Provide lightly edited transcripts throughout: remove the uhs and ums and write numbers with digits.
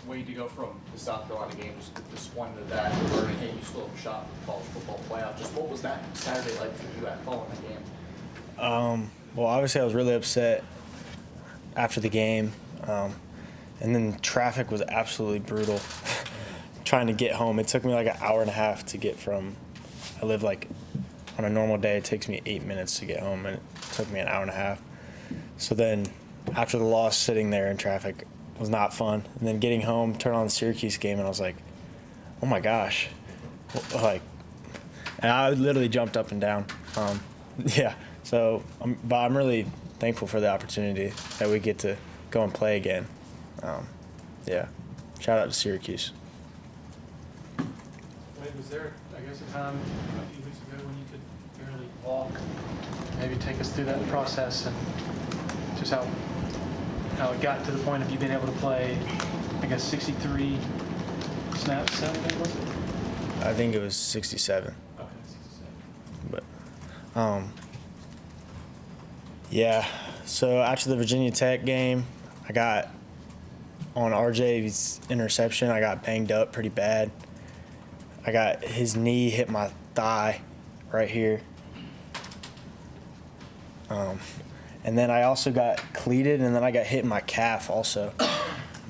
Wade, to go from the South Carolina game, just this one to that, learning, hey, you still have a shot for the college football playoff. Just what was that Saturday like for you following the game? Well, obviously I was really upset after the game. And then traffic was absolutely brutal. Trying to get home, it took me like an hour and a half to get from, I live like, on a normal day, it takes me 8 minutes to get home, and it took me an hour and a half. So then after the loss, sitting there in traffic was not fun. And then getting home, turn on the Syracuse game, and I was like, oh my gosh. Like, and I literally jumped up and down. Yeah, so, but I'm really thankful for the opportunity that we get to go and play again. Yeah, shout out to Syracuse. Wade, was there, I guess, a time a few weeks ago when you could barely walk? Maybe take us through that process and just how it got to the point of you being able to play, I guess, 63 snaps Saturday, was it? I think it was 67. Okay, 67. But, yeah. So after the Virginia Tech game, I got on RJ's interception. I got banged up pretty bad. I got his knee hit my thigh right here. And then I also got cleated, and then I got hit in my calf also.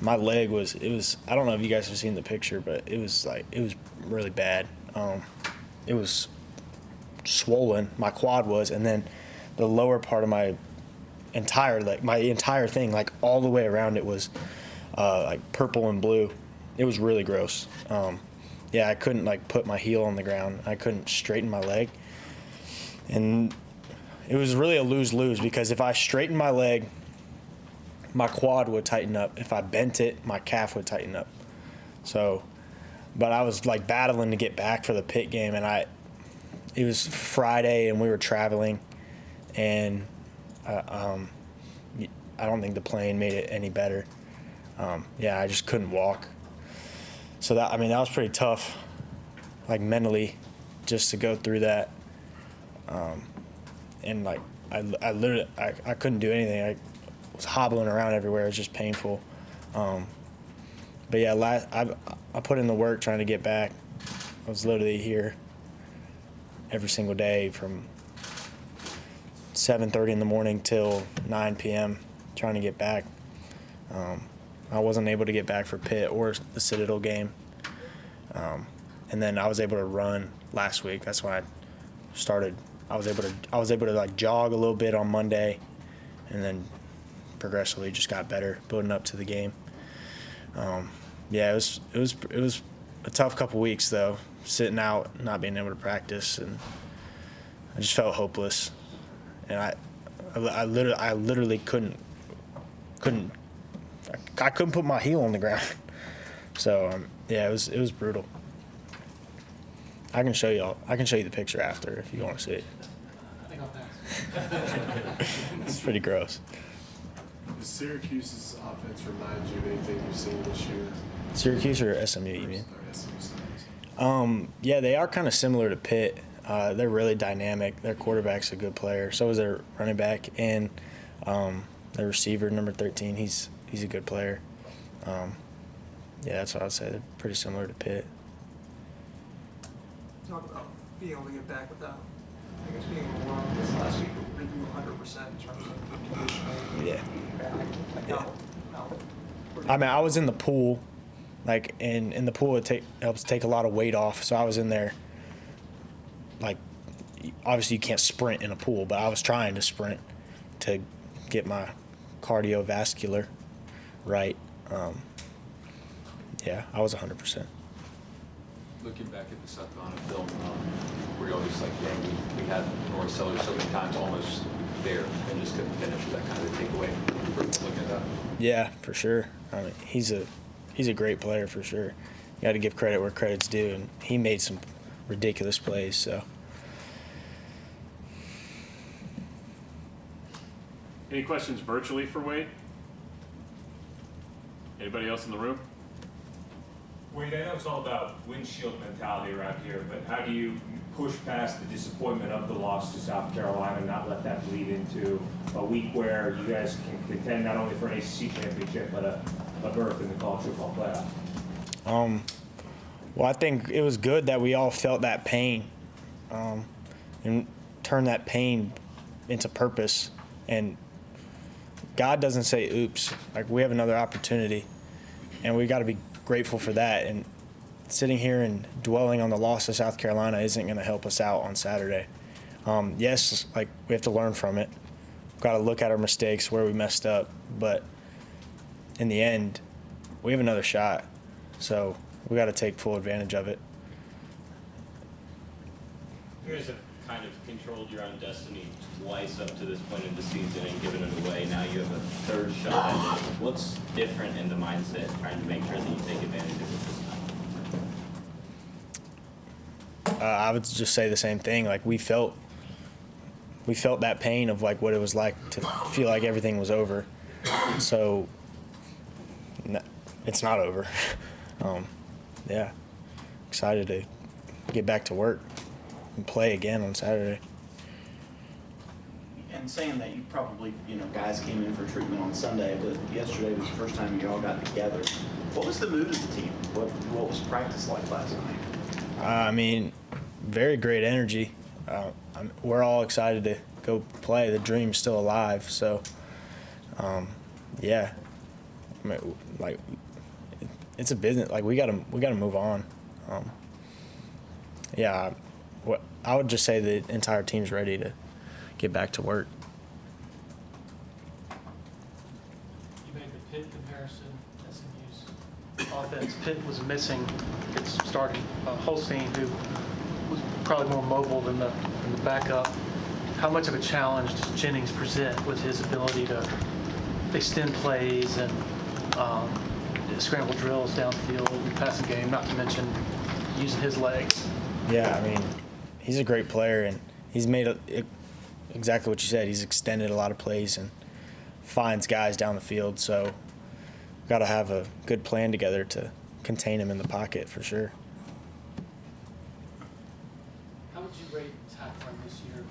My leg was, I don't know if you guys have seen the picture, but it was really bad. It was swollen, my quad was, and then the lower part of my entire leg, my entire thing, like all the way around it was like purple and blue. It was really gross. Yeah, I couldn't like put my heel on the ground. I couldn't straighten my leg. And it was really a lose-lose because if I straightened my leg, my quad would tighten up. If I bent it, my calf would tighten up. So, but I was like battling to get back for the Pitt game, and it was Friday and we were traveling, and I don't think the plane made it any better. Yeah, I just couldn't walk. So that was pretty tough, like mentally, just to go through that. And like I literally couldn't do anything. I was hobbling around everywhere. It was just painful. But yeah, I put in the work trying to get back. I was literally here every single day from 7:30 in the morning till 9 p.m. trying to get back. I wasn't able to get back for Pitt or the Citadel game. And then I was able to run last week. That's when I started. I was able to like jog a little bit on Monday, and then progressively just got better building up to the game. Yeah, it was a tough couple weeks though, sitting out, not being able to practice, and I just felt hopeless. And I literally couldn't put my heel on the ground. So yeah, it was brutal. I can show you the picture after if you want to see it. I think I'll pass. It's pretty gross. Does Syracuse's offense remind you of anything you've seen this year? Syracuse or SMU, you mean? Or SMU. Yeah, they are kind of similar to Pitt. They're really dynamic. Their quarterback's a good player. So is their running back, and their receiver, number 13. He's a good player. Yeah, that's what I'd say. They're pretty similar to Pitt. Talk about being able to get back without, I guess, being alone this last week. Were you 100% in terms of conditioning? Yeah. Like Yeah. how I was in the pool, like, and in the pool it helps take a lot of weight off. So I was in there, like, obviously you can't sprint in a pool, but I was trying to sprint to get my cardiovascular right. Yeah, I was 100%. Looking back at the South Carolina film, where you always like, yeah, we had LaNorris Sellers so many times almost there and just couldn't finish. Was that kind of a takeaway for looking at that? Yeah, for sure. I mean, he's a great player for sure. You got to give credit where credit's due, and he made some ridiculous plays. So. Any questions virtually for Wade? Anybody else in the room? Wade, I know it's all about windshield mentality around here, but how do you push past the disappointment of the loss to South Carolina and not let that bleed into a week where you guys can contend not only for an ACC championship, but a a berth in the college football playoff? Well, I think it was good that we all felt that pain, and turned that pain into purpose. And God doesn't say oops. Like, we have another opportunity, and we got to be grateful for that. And sitting here and dwelling on the loss of South Carolina isn't going to help us out on Saturday. Yes, like, we have to learn from it. We've got to look at our mistakes, where we messed up. But in the end, we have another shot. So we got to take full advantage of it. You guys have kind of controlled your own destiny twice up to this point in the season and given it away. Now you have a third shot at it. What's different in the mindset trying to make sure that you take advantage of it this time? I would just say the same thing. Like, we felt that pain of, like, what it was like to feel like everything was over. So it's not over. Yeah, excited to get back to work and play again on Saturday. And saying that you probably, guys came in for treatment on Sunday, but yesterday was the first time you all got together. What was the mood of the team? What was practice like last night? I mean, very great energy. We're all excited to go play. The dream's still alive. So, yeah, I mean, like, it's a business. Like, we gotta move on. Yeah, I would just say the entire team's ready to get back to work. You made the Pitt comparison. SMU's offense. Pitt was missing its starting Holstein, who was probably more mobile than the backup. How much of a challenge does Jennings present with his ability to extend plays and scramble drills downfield, passing game, not to mention using his legs? Yeah, I mean, he's a great player, and he's made exactly what you said. He's extended a lot of plays and finds guys down the field. So we've got to have a good plan together to contain him in the pocket for sure. How would you rate tackling this year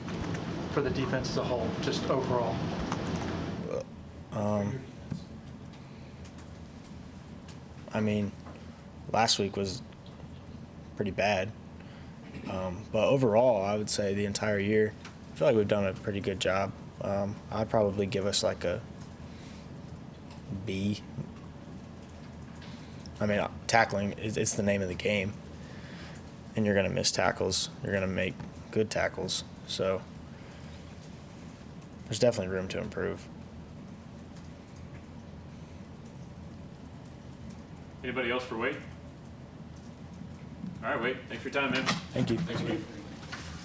for the defense as a whole, just overall? I mean, last week was pretty bad. But overall, I would say the entire year, I feel like we've done a pretty good job. I'd probably give us like a B. I mean, tackling, it's the name of the game. And you're going to miss tackles. You're going to make good tackles. So there's definitely room to improve. Anybody else for Wade? All right, Wade. Thanks for your time, man. Thank you. Thanks, Wade.